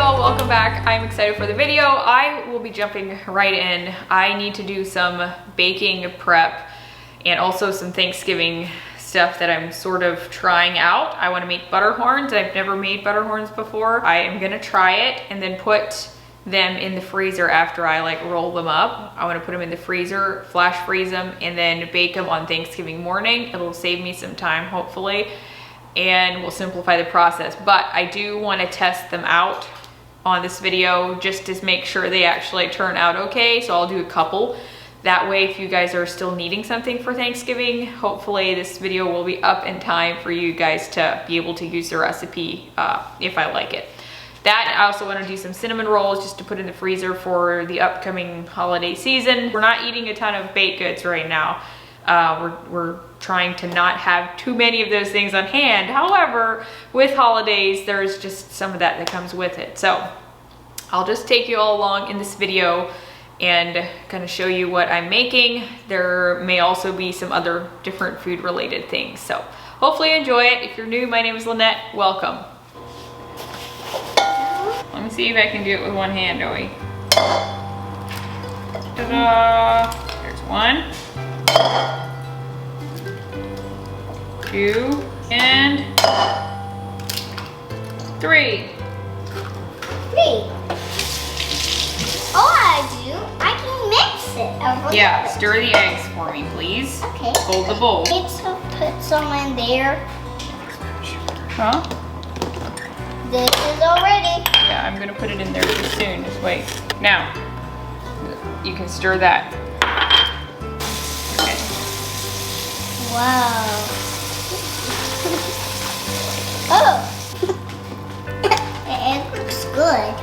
y'all, welcome back. I'm excited for the video. I will be jumping right in. I need to do some baking prep and also some Thanksgiving stuff that I'm sort of trying out. I want to make Butterhorns. I've never made Butterhorns before. I am gonna try it and then put them in the freezer after I like roll them up. I want to put them in the freezer, flash freeze them, and then bake them on Thanksgiving morning. It'll save me some time, hopefully, and will simplify the process. But I do want to test them out on this video just to make sure they actually turn out okay. So I'll do a couple. That way, if you guys are still needing something for Thanksgiving, hopefully this video will be up in time for you guys to be able to use the recipe if I like it. That, I also want to do some cinnamon rolls just to put in the freezer for the upcoming holiday season. We're not eating a ton of baked goods right now. We're trying to not have too many of those things on hand. However, with holidays, there's just some of that comes with it. So I'll just take you all along in this video and kind of show you what I'm making. There may also be some other different food related things. So hopefully you enjoy it. If you're new, my name is Lynette. Welcome. Let me see if I can do it with one hand, Joey. Ta-da! There's one, 2, and 3. All I do, I can mix it. Yeah, stir the eggs for me, please. Okay. Hold the bowl. Let's put some in there. Huh? This is all ready. Yeah, I'm gonna put it in there pretty soon. Just wait. Now, you can stir that. Okay. Wow. Oh. It looks good.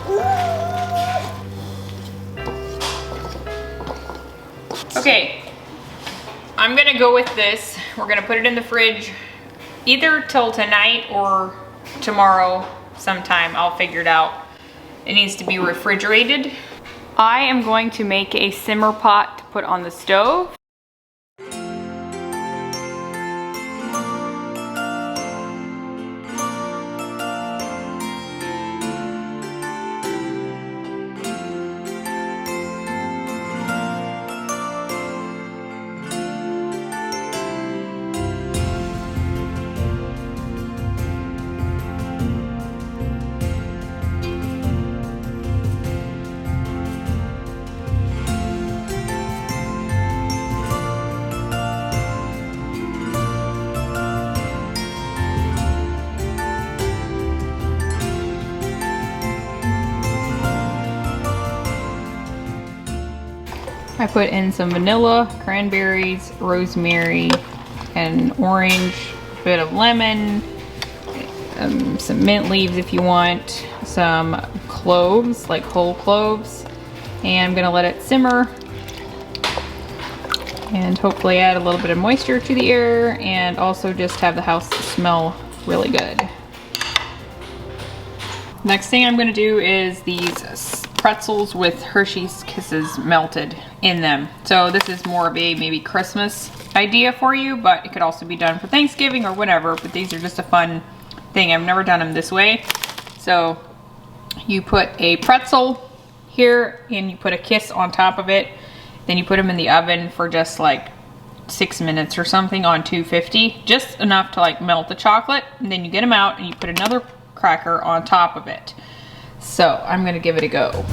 Okay, I'm gonna go with this. We're gonna put it in the fridge either till tonight or tomorrow sometime. I'll figure it out. It needs to be refrigerated. I am going to make a simmer pot to put on the stove. I put in some vanilla, cranberries, rosemary, and orange, a bit of lemon, some mint leaves if you want, some cloves, like whole cloves, and I'm gonna let it simmer and hopefully add a little bit of moisture to the air and also just have the house smell really good. Next thing I'm gonna do is these pretzels with Hershey's Kisses melted in them. So this is more of a maybe Christmas idea for you, but it could also be done for Thanksgiving or whatever, but these are just a fun thing. I've never done them this way. So you put a pretzel here and you put a kiss on top of it. Then you put them in the oven for just like 6 minutes or something on 250, just enough to like melt the chocolate. And then you get them out and you put another cracker on top of it. So I'm gonna give it a go.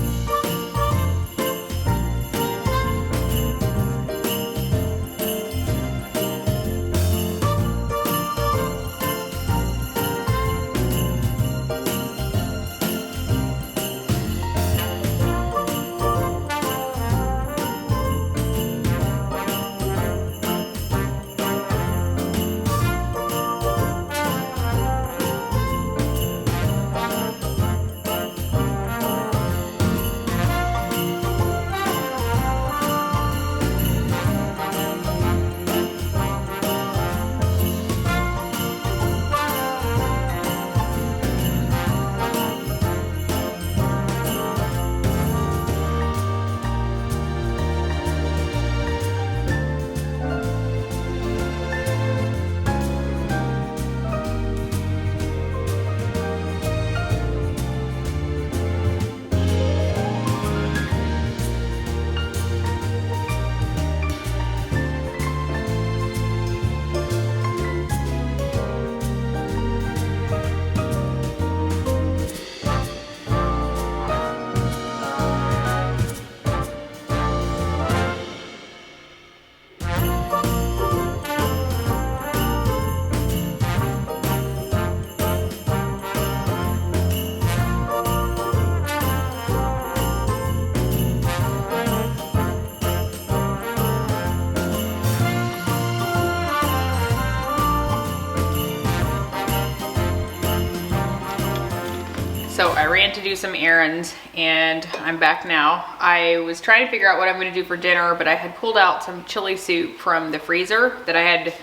to do some errands and I'm back now. I was trying to figure out what I'm gonna do for dinner, but I had pulled out some chili soup from the freezer that I had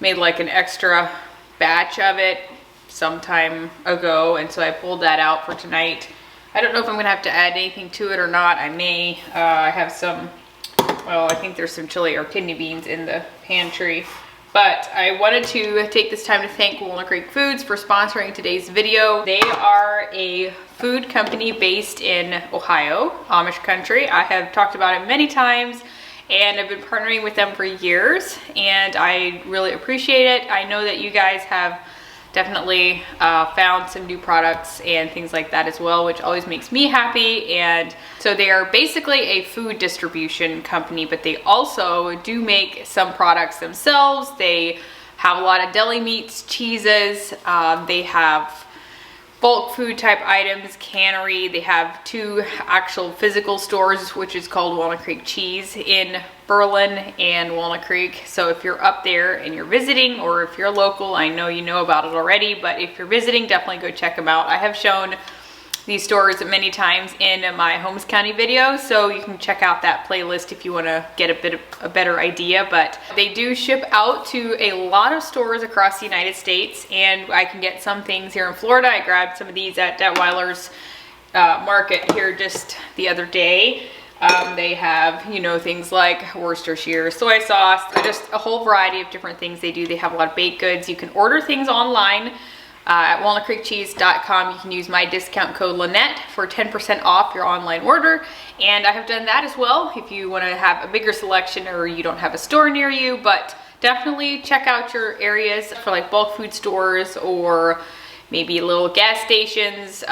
made like an extra batch of it some time ago, and so I pulled that out for tonight. I don't know if I'm gonna have to add anything to it or not. I may. I have some, well, I think there's some chili or kidney beans in the pantry. But I wanted to take this time to thank Walnut Creek Foods for sponsoring today's video. They are a food company based in Ohio, Amish country. I have talked about it many times and I've been partnering with them for years and I really appreciate it. I know that you guys have definitely found some new products and things like that as well, which always makes me happy. And so they are basically a food distribution company, but they also do make some products themselves. They have a lot of deli meats, cheeses, they have bulk food type items, cannery. They have 2 actual physical stores, which is called Walnut Creek Cheese in Berlin and Walnut Creek. So if you're up there and you're visiting, or if you're local, I know you know about it already, but if you're visiting, definitely go check them out. I have shown these stores many times in my Holmes County video, so you can check out that playlist if you want to get a better idea. But they do ship out to a lot of stores across the United States, and I can get some things here in Florida. I grabbed some of these at Detweiler's market here just the other day. They have, you know, things like Worcestershire, soy sauce, just a whole variety of different things they do. They have a lot of baked goods. You can order things online at walnutcreekcheese.com. You can use my discount code Lynette for 10% off your online order. And I have done that as well if you want to have a bigger selection or you don't have a store near you. But definitely check out your areas for like bulk food stores or maybe little gas stations,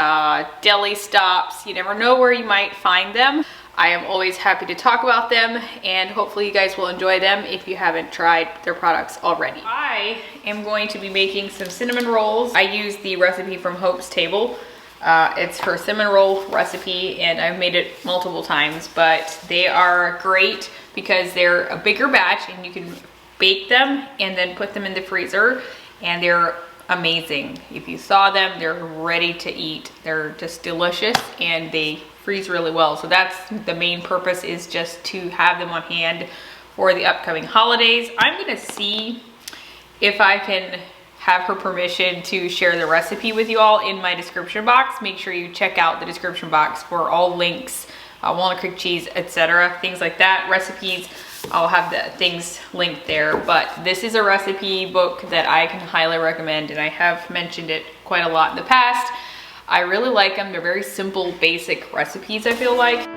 deli stops. You never know where you might find them. I am always happy to talk about them, and hopefully you guys will enjoy them if you haven't tried their products already. I am going to be making some cinnamon rolls. I use the recipe from Hope's Table. It's her cinnamon roll recipe, and I've made it multiple times, but they are great because they're a bigger batch and you can bake them and then put them in the freezer, and they're amazing. If you saw them, they're ready to eat. They're just delicious and they freeze really well. So that's the main purpose, is just to have them on hand for the upcoming holidays. I'm gonna see if I can have her permission to share the recipe with you all in my description box. Make sure you check out the description box for all links, Walnut Creek cheese, etc., things like that, recipes. I'll have the things linked there, but this is a recipe book that I can highly recommend, and I have mentioned it quite a lot in the past. I really like them. They're very simple, basic recipes, I feel like.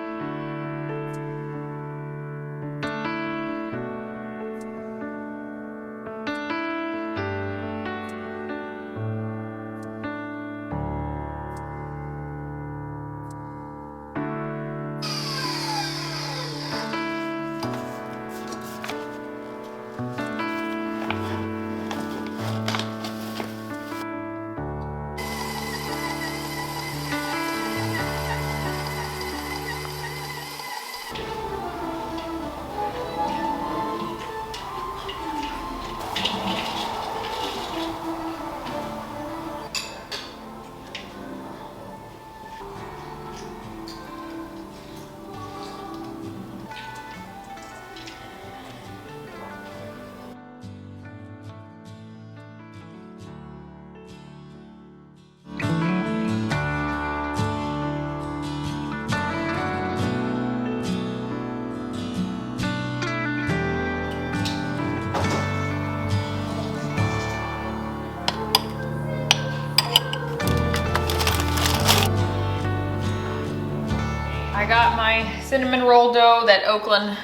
I got my cinnamon roll dough that Oakland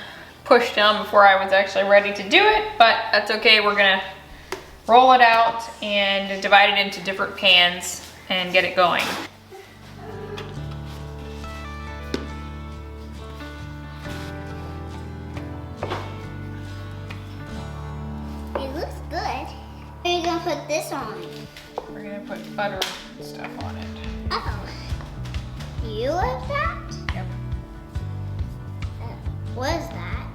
pushed down before I was actually ready to do it, but that's okay. We're gonna roll it out and divide it into different pans and get it going. It looks good. Are you gonna put this on? We're gonna put butter and stuff on it. Oh. You like that? Yep. What is that?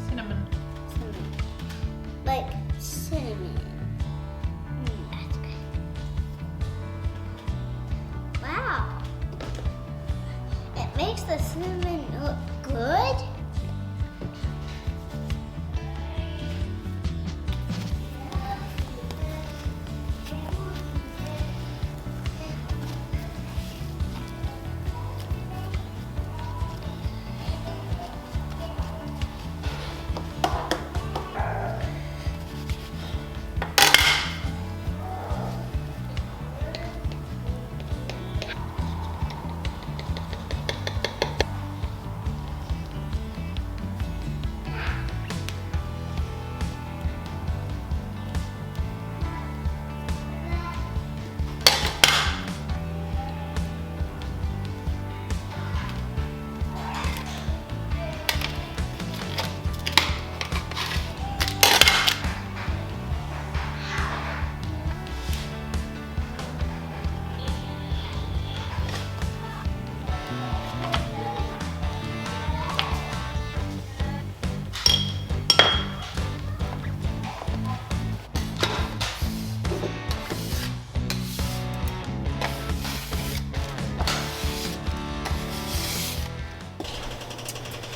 Cinnamon. Cinnamon. Like cinnamon. That's good. Wow.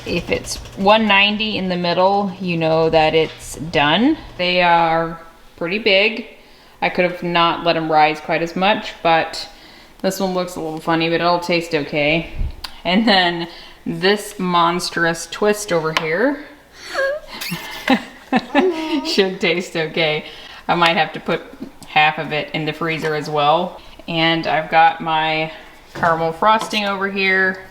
If it's 190 in the middle, you know that it's done. They are pretty big. I could have not let them rise quite as much, but this one looks a little funny, but it'll taste okay. And then this monstrous twist over here should taste okay. I might have to put half of it in the freezer as well. And I've got my caramel frosting over here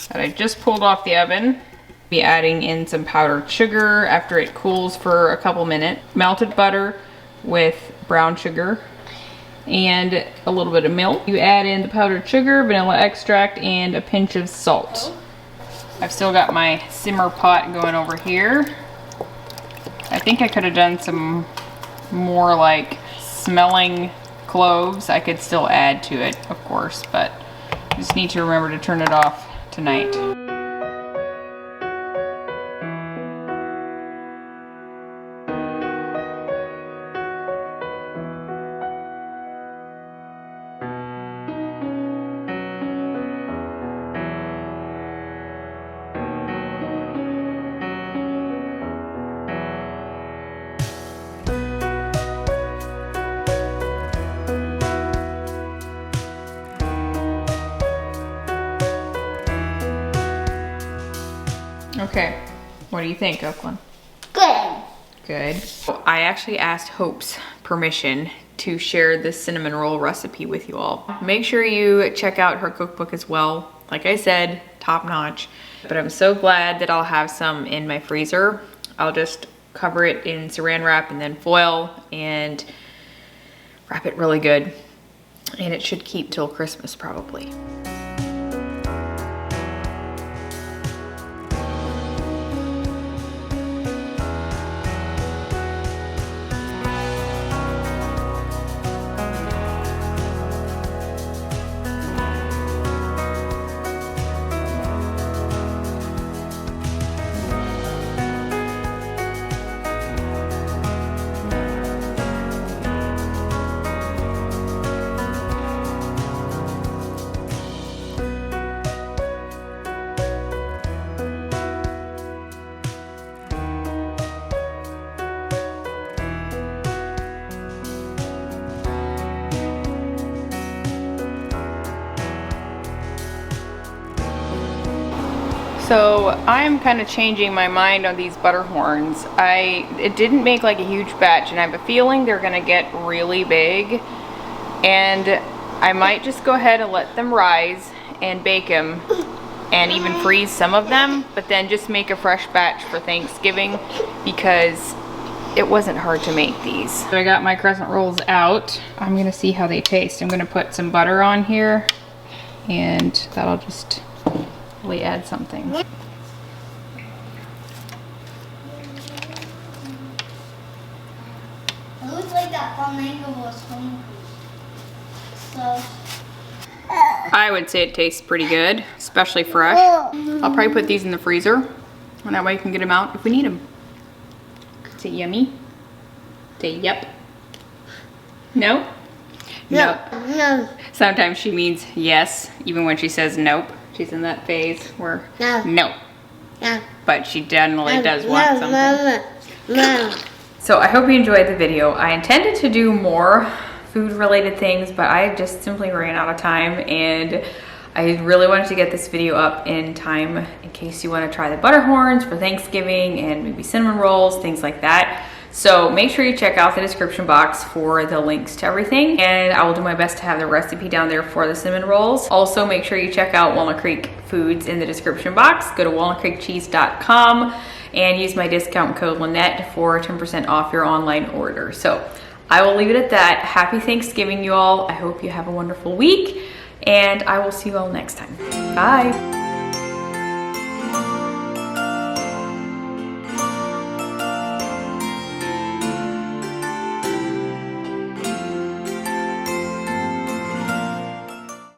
that I just pulled off the oven. Be adding in some powdered sugar after it cools for a couple minutes. Melted butter with brown sugar and a little bit of milk. You add in the powdered sugar, vanilla extract, and a pinch of salt. I've still got my simmer pot going over here. I think I could have done some more like smelling cloves. I could still add to it, of course, but I just need to remember to turn it off tonight. Okay, what do you think, Oakland? Good. Good. I actually asked Hope's permission to share this cinnamon roll recipe with you all. Make sure you check out her cookbook as well. Like I said, top notch. But I'm so glad that I'll have some in my freezer. I'll just cover it in saran wrap and then foil and wrap it really good. And it should keep till Christmas probably. So I'm kind of changing my mind on these Butterhorns. It didn't make like a huge batch, and I have a feeling they're gonna get really big. And I might just go ahead and let them rise and bake them and even freeze some of them, but then just make a fresh batch for Thanksgiving because it wasn't hard to make these. So I got my crescent rolls out. I'm gonna see how they taste. I'm gonna put some butter on here and that'll just really add something. It looks like that flamingo was hungry. So I would say it tastes pretty good, especially fresh. I'll probably put these in the freezer, and that way you can get them out if we need them. Say yummy. Say yep. No? no. Sometimes she means yes, even when she says nope. She's in that phase where no. But she generally does want something. No. So I hope you enjoyed the video. I intended to do more food related things, but I just simply ran out of time, and I really wanted to get this video up in time in case you want to try the Butterhorns for Thanksgiving and maybe cinnamon rolls, things like that. So make sure you check out the description box for the links to everything, and I will do my best to have the recipe down there for the cinnamon rolls. Also make sure you check out Walnut Creek Foods in the description box. Go to walnutcreekcheese.com and use my discount code Lynette for 10% off your online order. So I will leave it at that. Happy Thanksgiving, you all. I hope you have a wonderful week, and I will see you all next time. Bye.